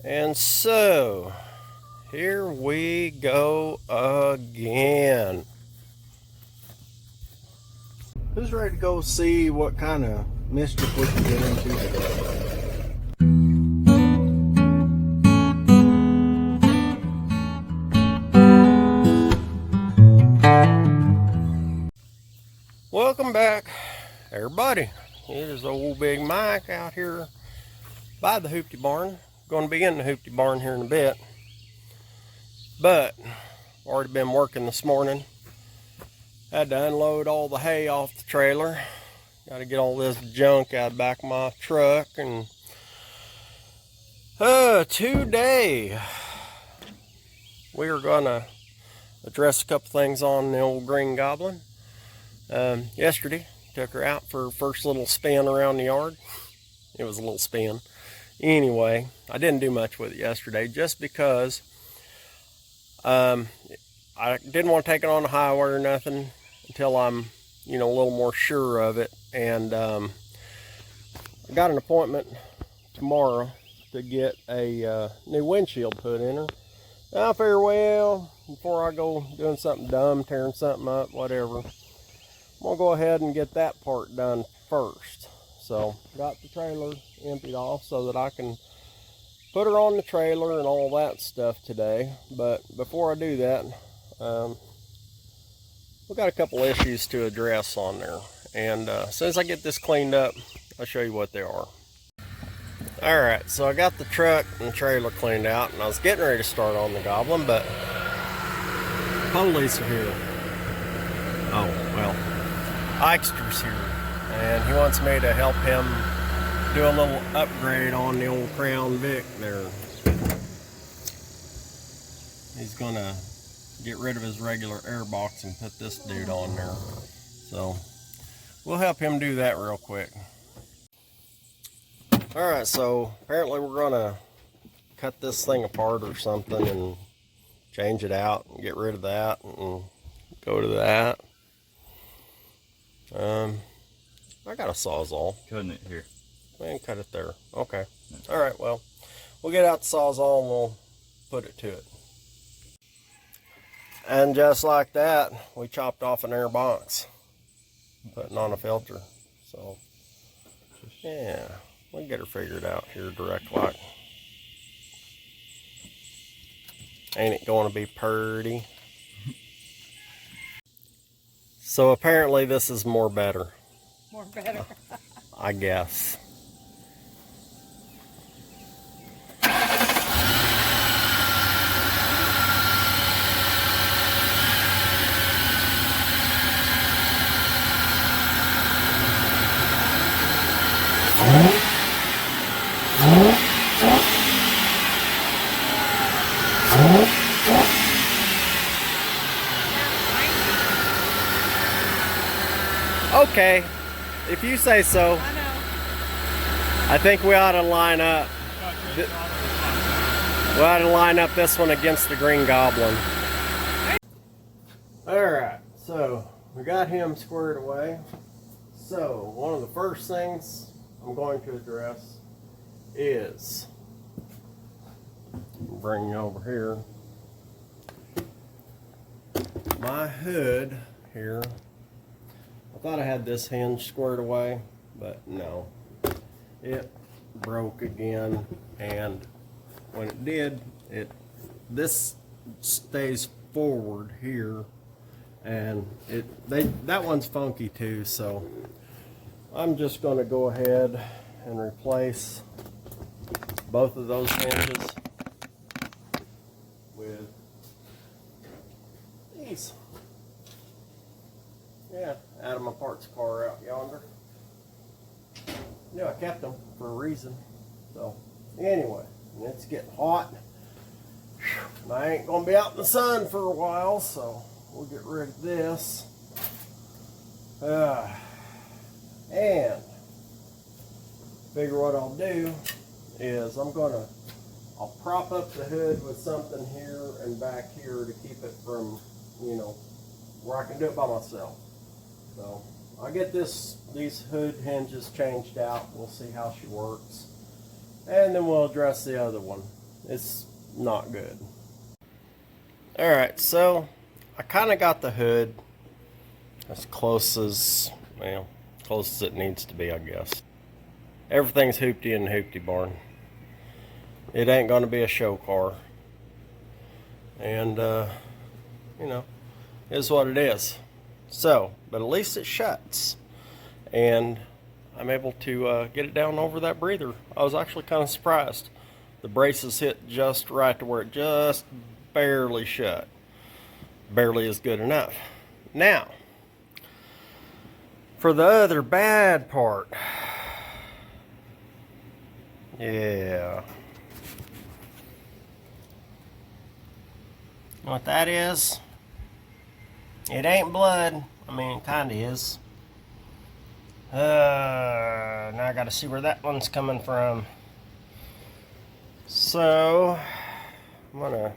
And so, here we go again. Who's ready to go see what kind of mischief we can get into today? Welcome back, everybody. It is old Big Mike out here by the hoopty barn. Going to be in the hoopty barn here in a bit, but already been working this morning. Had to unload all the hay off the trailer. Got to get all this junk out of the back of my truck. And today we are going to address a couple things on the old green Goblin. Yesterday took her out for her first little spin around the yard. It was a little spin. Anyway, I didn't do much with it yesterday just because I didn't want to take it on the highway or nothing until I'm, a little more sure of it. And I got an appointment tomorrow to get a new windshield put in her. Now I figure, well, before I go doing something dumb, tearing something up, whatever, I'm going to go ahead and get that part done first. So, got the trailer emptied off so that I can put her on the trailer and all that stuff today. But before I do that, we've got a couple issues to address on there. And as soon as I get this cleaned up, I'll show you what they are. Alright, so I got the truck and trailer cleaned out, and I was getting ready to start on the Goblin, but police are here. Oh, well, Ikester's here, and he wants me to help him do a little upgrade on the old Crown Vic there. He's gonna get rid of his regular air box and put this dude on there. So we'll help him do that real quick. Alright, so apparently we're gonna cut this thing apart or something and change it out and get rid of that and go to that. I got a Sawzall. Cutting it here. We can cut it there. Okay. Alright, well, we'll get out the Sawzall and we'll put it to it. And just like that, we chopped off an air box, putting on a filter. So, yeah, we'll get her figured out here direct like. Ain't it going to be purty? So apparently this is more better. More better. I guess. Okay, if you say so. I know. I think we ought to line up. We ought to line up this one against the green Goblin. Alright, so we got him squared away. So one of the first things I'm going to address is, bring you over here, my hood here. I thought I had this hinge squared away, but no. It broke again, and when it did, this stays forward here, and that one's funky too, so I'm just going to go ahead and replace both of those hinges with these. Yeah, out of my parts car out yonder. Yeah, I kept them for a reason. So, anyway, it's getting hot. And I ain't going to be out in the sun for a while, so we'll get rid of this. And figure what I'll do is I'll prop up the hood with something here and back here to keep it from, where I can do it by myself. So I'll get these hood hinges changed out. We'll see how she works. And then we'll address the other one. It's not good. Alright, so I kind of got the hood as close as, well, close as it needs to be, I guess. Everything's hoopty in the hoopty barn. It ain't going to be a show car. And, you know, is what it is. So, but at least it shuts. And I'm able to get it down over that breather. I was actually kind of surprised. The braces hit just right to where it just barely shut. Barely is good enough. Now, for the other bad part. Yeah. You know what that is? It ain't blood. I mean, it kind of is. Now I gotta see where that one's coming from. So, I'm gonna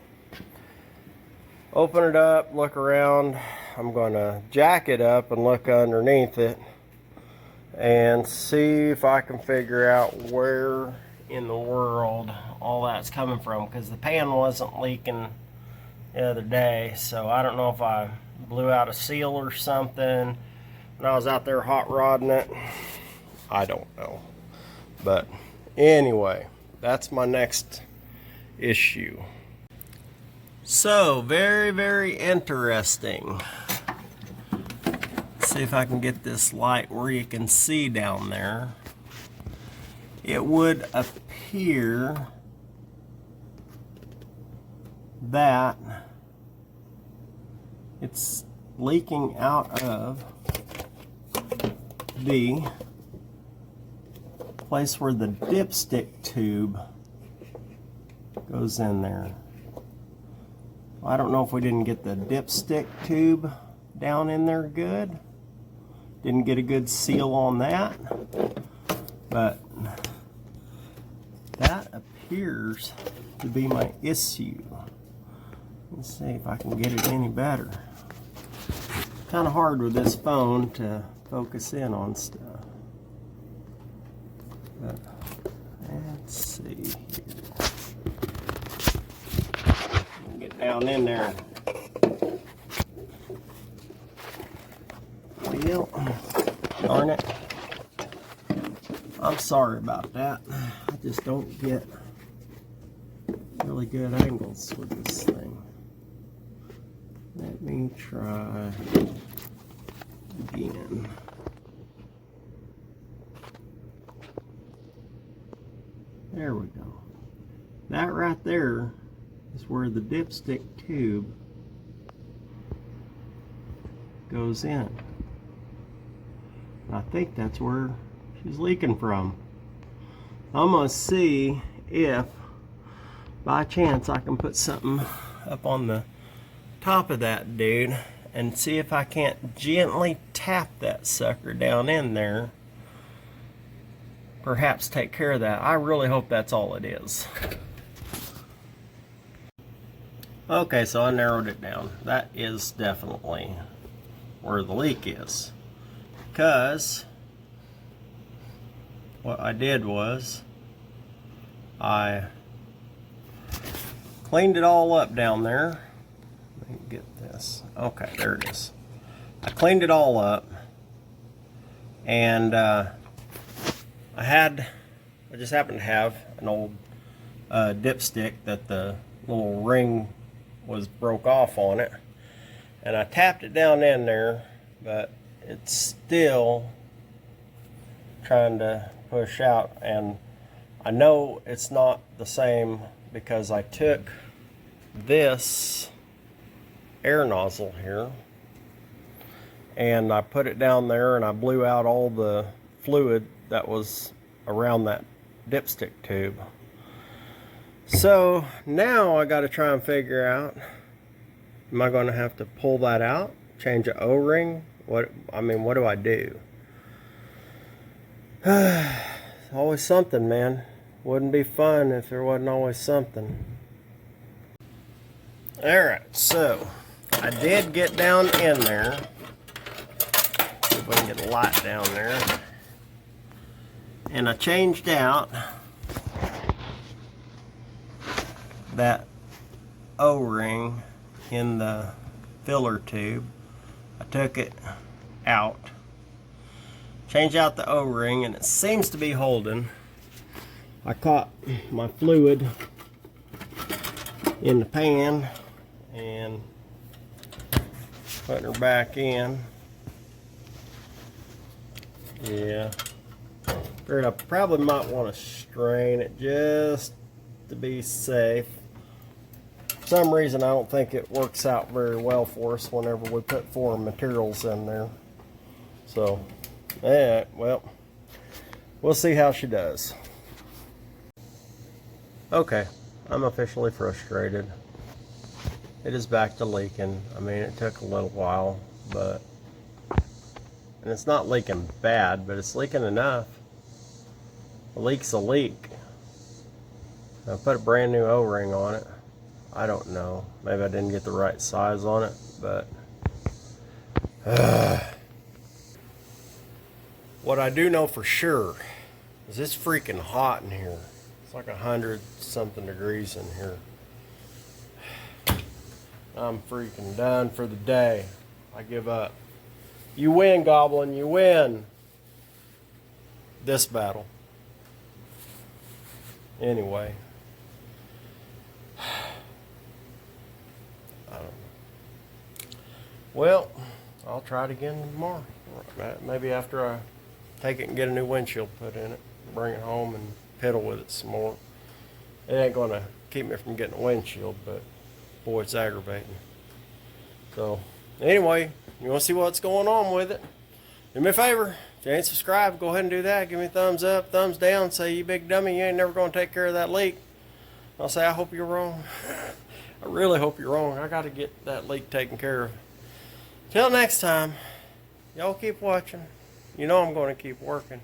open it up, look around. I'm gonna jack it up and look underneath it and see if I can figure out where in the world all that's coming from, because the pan wasn't leaking the other day. So I don't know if I blew out a seal or something when I was out there hot rodding it. I don't know. But anyway, that's my next issue. So, very, very interesting. Let's see if I can get this light where you can see down there. It would appear that it's leaking out of the place where the dipstick tube goes in there. I don't know if we didn't get the dipstick tube down in there good. Didn't get a good seal on that. But that appears to be my issue. Let's see if I can get it any better. Kind of hard with this phone to focus in on stuff. But let's see here. Get down in there. Well, darn it. I'm sorry about that. I just don't get really good angles with this thing. Let me try again. There we go. That right there is where the dipstick tube goes in. I think that's where she's leaking from. I'm gonna see if by chance I can put something up on the top of that dude and see if I can't gently tap that sucker down in there. Perhaps take care of that. I really hope that's all it is. Okay, so I narrowed it down. That is definitely where the leak is. Because what I did was I cleaned it all up down there. Let me get this. Okay, there it is. I cleaned it all up, and I just happened to have an old dipstick that the little ring was broke off on it, and I tapped it down in there, but it's still trying to push out, and I know it's not the same because I took this air nozzle here and I put it down there and I blew out all the fluid that was around that dipstick tube. So now I got to try and figure out, am I going to have to pull that out, change an O-ring? What do I do? Always something, man. Wouldn't be fun if there wasn't always something. Alright, so I did get down in there. See if we can get a light down there. And I changed out that O-ring in the filler tube. I took it out, changed out the O-ring, and it seems to be holding. I caught my fluid in the pan and putting her back in. Yeah, figured I probably might want to strain it just to be safe. For some reason I don't think it works out very well for us whenever we put foreign materials in there. So, yeah, well, we'll see how she does. Okay, I'm officially frustrated. It is back to leaking. I mean, it took a little while, but, and it's not leaking bad, but it's leaking enough. A leak's a leak. I put a brand new O-ring on it. I don't know. Maybe I didn't get the right size on it, but what I do know for sure is it's freaking hot in here. It's like 100-something degrees in here. I'm freaking done for the day. I give up. You win, Goblin. You win this battle. Anyway. I don't know. Well, I'll try it again tomorrow. Maybe after I take it and get a new windshield put in it. Bring it home and pedal with it some more. It ain't going to keep me from getting a windshield, but boy, it's aggravating. So, anyway, you want to see what's going on with it? Do me a favor. If you ain't subscribed, go ahead and do that. Give me a thumbs up, thumbs down. Say, you big dummy, you ain't never going to take care of that leak. I'll say, I hope you're wrong. I really hope you're wrong. I got to get that leak taken care of. Till next time, y'all keep watching. You know I'm going to keep working.